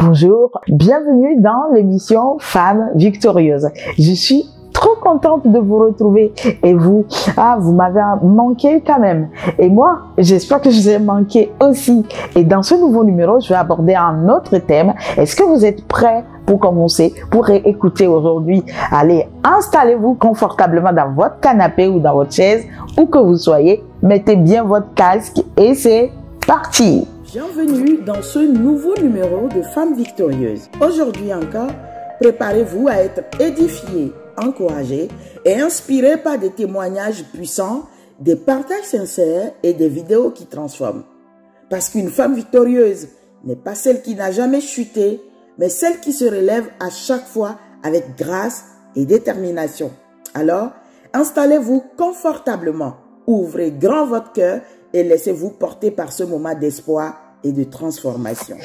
Bonjour, bienvenue dans l'émission Femmes Victorieuses. Je suis trop contente de vous retrouver et vous m'avez manqué quand même. Et moi, j'espère que je vous ai manqué aussi. Et dans ce nouveau numéro, je vais aborder un autre thème. Est-ce que vous êtes prêts pour commencer, pour écouter aujourd'hui? Allez, installez-vous confortablement dans votre canapé ou dans votre chaise, où que vous soyez. Mettez bien votre casque et c'est parti! Bienvenue dans ce nouveau numéro de Femmes Victorieuses. Aujourd'hui encore, préparez-vous à être édifiés, encouragés et inspirés par des témoignages puissants, des partages sincères et des vidéos qui transforment. Parce qu'une femme victorieuse n'est pas celle qui n'a jamais chuté, mais celle qui se relève à chaque fois avec grâce et détermination. Alors, installez-vous confortablement, ouvrez grand votre cœur et laissez-vous porter par ce moment d'espoir et de transformation.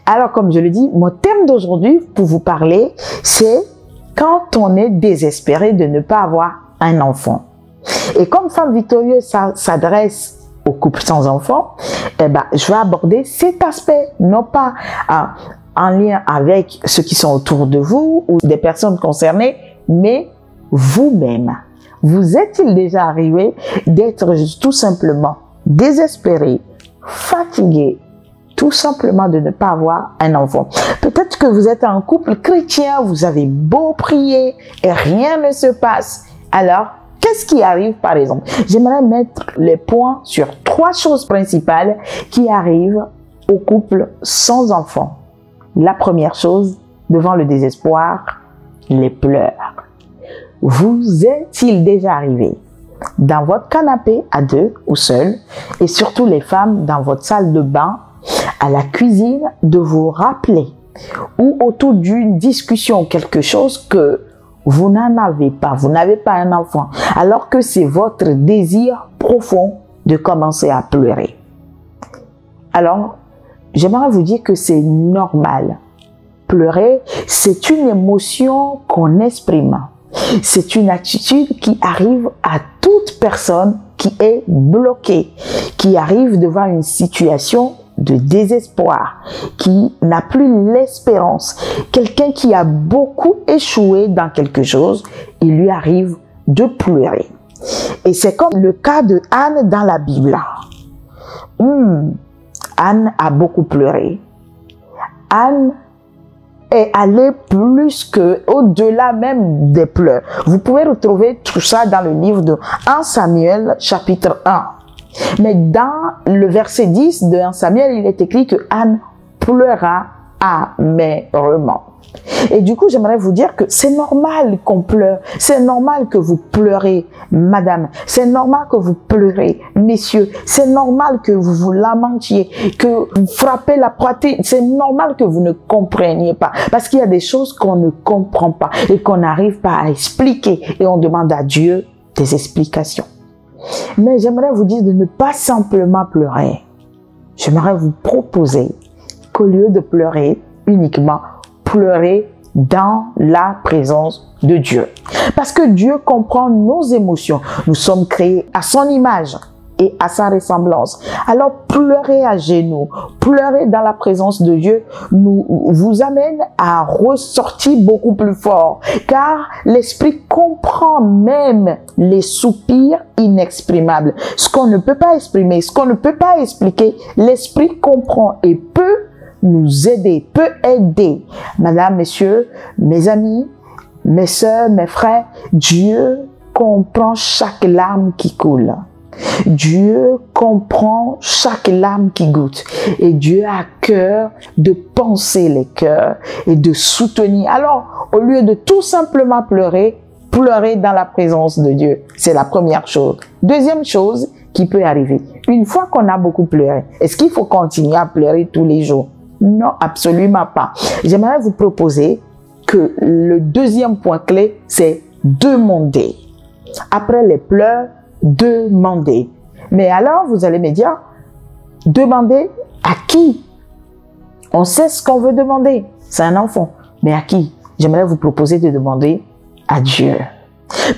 Alors, comme je le dis, mon thème d'aujourd'hui pour vous parler, c'est quand on est désespéré de ne pas avoir un enfant. Et comme Femme Victorieuse, ça s'adresse aux couples sans enfants, je vais aborder cet aspect, non pas en lien avec ceux qui sont autour de vous ou des personnes concernées, mais vous-même. Vous est-il déjà arrivé d'être tout simplement désespéré, fatigué, tout simplement de ne pas avoir un enfant? Peut-être que vous êtes un couple chrétien, vous avez beau prier et rien ne se passe. Alors, qu'est-ce qui arrive par exemple? J'aimerais mettre les points sur 3 choses principales qui arrivent aux couples sans enfants. La première chose, devant le désespoir, les pleurs. Vous est-il déjà arrivé dans votre canapé à 2 ou seul, et surtout les femmes dans votre salle de bain, à la cuisine, de vous rappeler, ou autour d'une discussion, quelque chose que vous n'en avez pas, vous n'avez pas un enfant, alors que c'est votre désir profond de commencer à pleurer? Alors, j'aimerais vous dire que c'est normal. Pleurer, c'est une émotion qu'on exprime. C'est une attitude qui arrive à toute personne qui est bloquée, qui arrive devant une situation de désespoir, qui n'a plus l'espérance. Quelqu'un qui a beaucoup échoué dans quelque chose, il lui arrive de pleurer. Et c'est comme le cas de Anne dans la Bible. Anne a beaucoup pleuré. Anne est allée plus que au-delà même des pleurs. Vous pouvez retrouver tout ça dans le livre de 1 Samuel chapitre 1. Mais dans le verset 10 de 1 Samuel, il est écrit que Anne pleura amèrement. Et du coup, j'aimerais vous dire que c'est normal qu'on pleure. C'est normal que vous pleurez, madame. C'est normal que vous pleurez, messieurs. C'est normal que vous vous lamentiez, que vous frappez la poitrine. C'est normal que vous ne compreniez pas. Parce qu'il y a des choses qu'on ne comprend pas et qu'on n'arrive pas à expliquer. Et on demande à Dieu des explications. Mais j'aimerais vous dire de ne pas simplement pleurer. J'aimerais vous proposer qu'au lieu de pleurer uniquement, pleurer dans la présence de Dieu. Parce que Dieu comprend nos émotions. Nous sommes créés à son image et à sa ressemblance. Alors pleurer à genoux, pleurer dans la présence de Dieu vous amène à ressortir beaucoup plus fort. Car l'Esprit comprend même les soupirs inexprimables. Ce qu'on ne peut pas exprimer, ce qu'on ne peut pas expliquer, l'Esprit comprend et peut nous aider, peut aider. Madame, messieurs, mes amis, mes sœurs, mes frères, Dieu comprend chaque larme qui coule. Dieu comprend chaque larme qui goutte. Et Dieu a à cœur de penser les cœurs et de soutenir. Alors, au lieu de tout simplement pleurer, pleurer dans la présence de Dieu. C'est la première chose. Deuxième chose qui peut arriver. Une fois qu'on a beaucoup pleuré, est-ce qu'il faut continuer à pleurer tous les jours? Non, absolument pas. J'aimerais vous proposer que le deuxième point clé, c'est demander. Après les pleurs, demander. Mais alors, vous allez me dire, demander à qui? On sait ce qu'on veut demander. C'est un enfant. Mais à qui? J'aimerais vous proposer de demander à Dieu.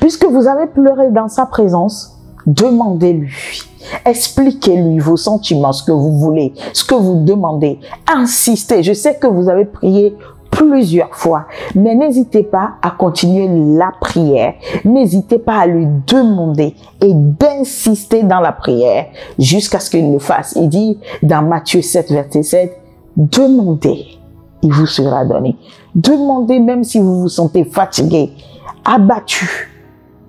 Puisque vous avez pleuré dans sa présence, demandez-lui. Expliquez-lui vos sentiments, ce que vous voulez, ce que vous demandez. Insistez. Je sais que vous avez prié plusieurs fois, mais n'hésitez pas à continuer la prière. N'hésitez pas à lui demander et d'insister dans la prière jusqu'à ce qu'il le fasse. Il dit dans Matthieu 7, verset 7, demandez, il vous sera donné. Demandez même si vous vous sentez fatigué, abattu.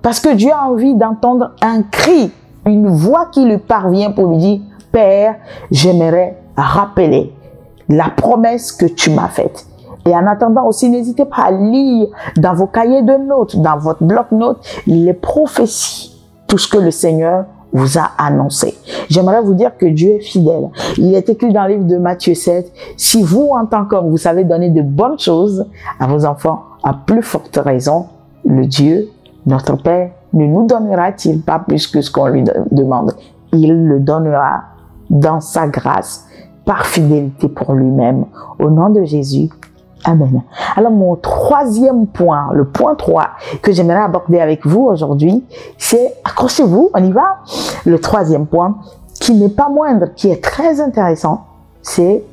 Parce que Dieu a envie d'entendre un cri, une voix qui lui parvient pour lui dire, Père, j'aimerais rappeler la promesse que tu m'as faite. Et en attendant aussi, n'hésitez pas à lire dans vos cahiers de notes, dans votre bloc-notes, les prophéties, tout ce que le Seigneur vous a annoncé. J'aimerais vous dire que Dieu est fidèle. Il est écrit dans le livre de Matthieu 7, si vous, en tant qu'homme, vous savez donner de bonnes choses à vos enfants, à plus forte raison, le Dieu, notre Père, ne nous donnera-t-il pas plus que ce qu'on lui demande? Il le donnera dans sa grâce, par fidélité pour lui-même. Au nom de Jésus, amen. Alors, mon troisième point, le point 3 que j'aimerais aborder avec vous aujourd'hui, c'est, accrochez-vous, on y va. Le troisième point, qui n'est pas moindre, qui est très intéressant, c'est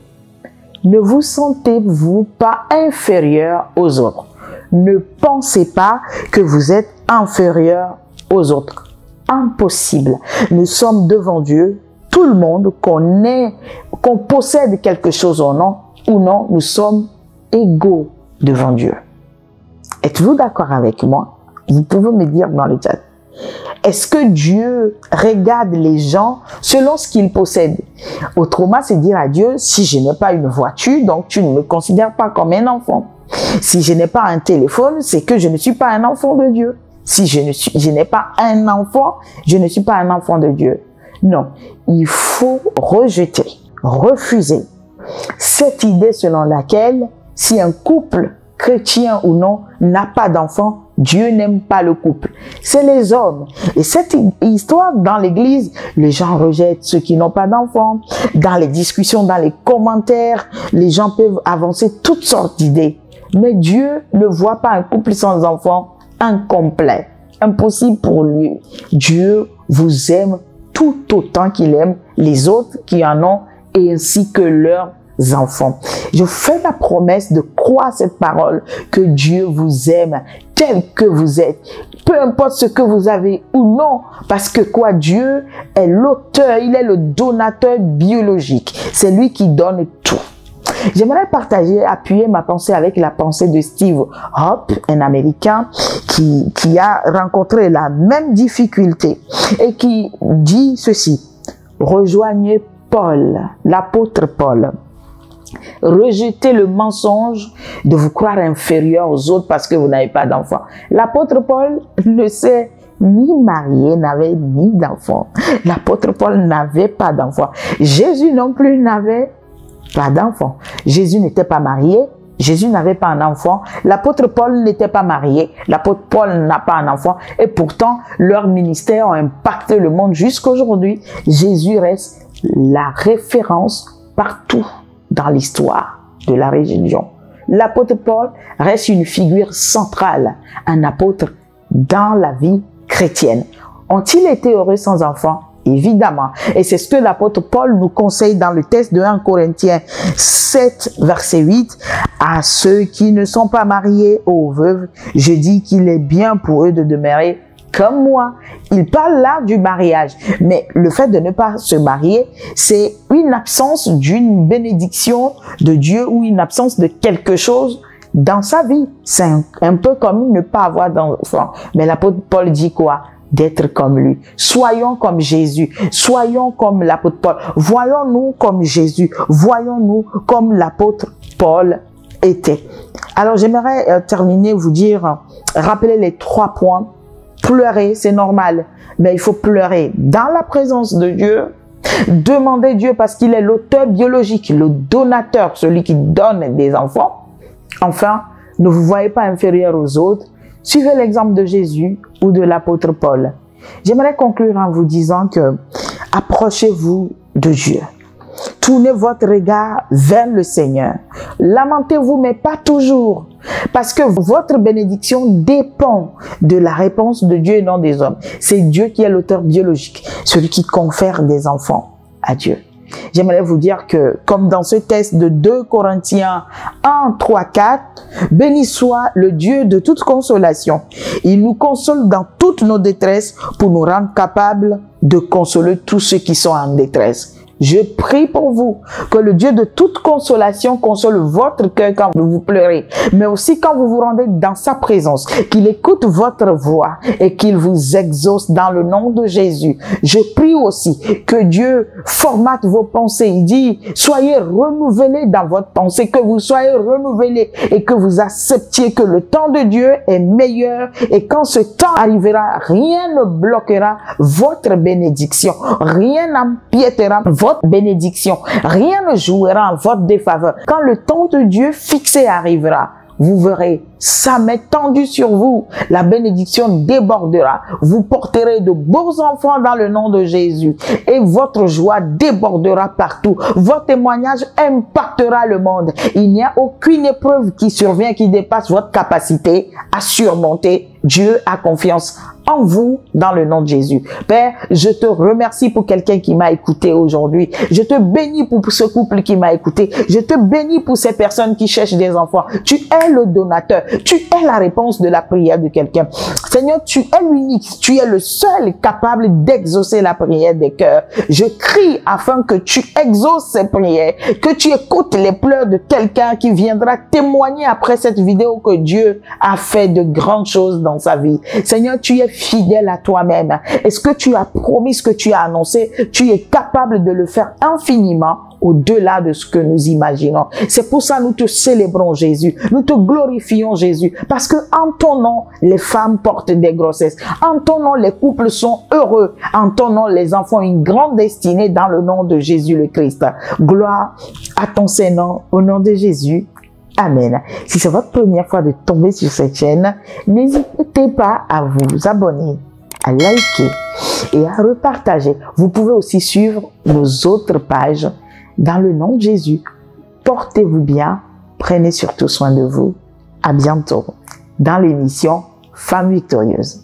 ne vous sentez-vous pas inférieur aux autres. Ne pensez pas que vous êtes inférieur aux autres. Impossible. Nous sommes devant Dieu, tout le monde, qu'on possède quelque chose ou non, nous sommes égaux devant Dieu. Êtes-vous d'accord avec moi? Vous pouvez me dire dans le chat. Est-ce que Dieu regarde les gens selon ce qu'ils possèdent? Autrement, c'est dire à Dieu, si je n'ai pas une voiture, donc tu ne me considères pas comme un enfant. Si je n'ai pas un téléphone, c'est que je ne suis pas un enfant de Dieu. Si je n'ai pas un enfant, je ne suis pas un enfant de Dieu. Non, il faut rejeter, refuser cette idée selon laquelle si un couple, chrétien ou non, n'a pas d'enfant, Dieu n'aime pas le couple. C'est les hommes. Et cette histoire, dans l'église, les gens rejettent ceux qui n'ont pas d'enfants. Dans les discussions, dans les commentaires, les gens peuvent avancer toutes sortes d'idées. Mais Dieu ne voit pas un couple sans enfant incomplet. Impossible pour lui. Dieu vous aime tout autant qu'il aime les autres qui en ont et ainsi que leurs enfants. Je fais la promesse de croire cette parole, que Dieu vous aime tel que vous êtes, peu importe ce que vous avez ou non, parce que quoi, Dieu est l'auteur, il est le donateur biologique, c'est lui qui donne tout. J'aimerais partager, appuyer ma pensée avec la pensée de Steve Hope, un Américain qui a rencontré la même difficulté et qui dit ceci: rejoignez Paul, l'apôtre Paul. Rejetez le mensonge de vous croire inférieur aux autres parce que vous n'avez pas d'enfant. L'apôtre Paul ne s'est ni marié, n'avait ni d'enfant. L'apôtre Paul n'avait pas d'enfant. Jésus non plus n'avait pas d'enfant. Jésus n'était pas marié. Jésus n'avait pas un enfant. L'apôtre Paul n'était pas marié. L'apôtre Paul n'a pas un enfant. Et pourtant, leur ministère a impacté le monde jusqu'à aujourd'hui. Jésus reste la référence partout dans l'histoire de la religion. L'apôtre Paul reste une figure centrale, un apôtre dans la vie chrétienne. Ont-ils été heureux sans enfants? Évidemment. Et c'est ce que l'apôtre Paul nous conseille dans le texte de 1 Corinthiens 7, verset 8. À ceux qui ne sont pas mariés, aux veuves, je dis qu'il est bien pour eux de demeurer comme moi. Il parle là du mariage. Mais le fait de ne pas se marier, c'est une absence d'une bénédiction de Dieu ou une absence de quelque chose dans sa vie. C'est un peu comme ne pas avoir d'enfant. Mais l'apôtre Paul dit quoi? D'être comme lui. Soyons comme Jésus. Soyons comme l'apôtre Paul. Voyons-nous comme Jésus. Voyons-nous comme l'apôtre Paul était. Alors, j'aimerais terminer, vous dire, rappeler les 3 points. Pleurer, c'est normal. Mais il faut pleurer dans la présence de Dieu. Demander Dieu parce qu'il est l'auteur biologique, le donateur, celui qui donne des enfants. Enfin, ne vous voyez pas inférieur aux autres. Suivez l'exemple de Jésus ou de l'apôtre Paul. J'aimerais conclure en vous disant que approchez-vous de Dieu. Tournez votre regard vers le Seigneur. Lamentez-vous, mais pas toujours. Parce que votre bénédiction dépend de la réponse de Dieu et non des hommes. C'est Dieu qui est l'auteur biologique, celui qui confère des enfants à Dieu. J'aimerais vous dire que, comme dans ce texte de 2 Corinthiens 1, 3, 4, béni soit le Dieu de toute consolation. Il nous console dans toutes nos détresses pour nous rendre capables de consoler tous ceux qui sont en détresse. Je prie pour vous que le Dieu de toute consolation console votre cœur quand vous pleurez, mais aussi quand vous vous rendez dans sa présence, qu'il écoute votre voix et qu'il vous exauce dans le nom de Jésus. Je prie aussi que Dieu formate vos pensées. Il dit, soyez renouvelés dans votre pensée, que vous soyez renouvelés et que vous acceptiez que le temps de Dieu est meilleur et quand ce temps arrivera, rien ne bloquera votre bénédiction, rien n'empiétera votre bénédiction. Rien ne jouera en votre défaveur. Quand le temps de Dieu fixé arrivera, vous verrez sa main tendue sur vous. La bénédiction débordera. Vous porterez de beaux enfants dans le nom de Jésus. Et votre joie débordera partout. Votre témoignage impactera le monde. Il n'y a aucune épreuve qui survient qui dépasse votre capacité à surmonter. Dieu a confiance en vous dans le nom de Jésus. Père, je te remercie pour quelqu'un qui m'a écouté aujourd'hui. Je te bénis pour ce couple qui m'a écouté. Je te bénis pour ces personnes qui cherchent des enfants. Tu es le donateur. Tu es la réponse de la prière de quelqu'un. Seigneur, tu es l'unique. Tu es le seul capable d'exaucer la prière des cœurs. Je crie afin que tu exauces ces prières, que tu écoutes les pleurs de quelqu'un qui viendra témoigner après cette vidéo que Dieu a fait de grandes choses dans sa vie. Seigneur, tu es fidèle à toi-même. Est-ce que tu as promis ce que tu as annoncé? Tu es capable de le faire infiniment au-delà de ce que nous imaginons. C'est pour ça que nous te célébrons, Jésus. Nous te glorifions, Jésus. Parce que en ton nom, les femmes portent des grossesses. En ton nom, les couples sont heureux. En ton nom, les enfants ont une grande destinée dans le nom de Jésus le Christ. Gloire à ton Saint-Nom, au nom de Jésus. Amen. Si c'est votre première fois de tomber sur cette chaîne, n'hésitez pas à vous abonner, à liker et à repartager. Vous pouvez aussi suivre nos autres pages dans le nom de Jésus. Portez-vous bien, prenez surtout soin de vous. À bientôt dans l'émission Femmes Victorieuses.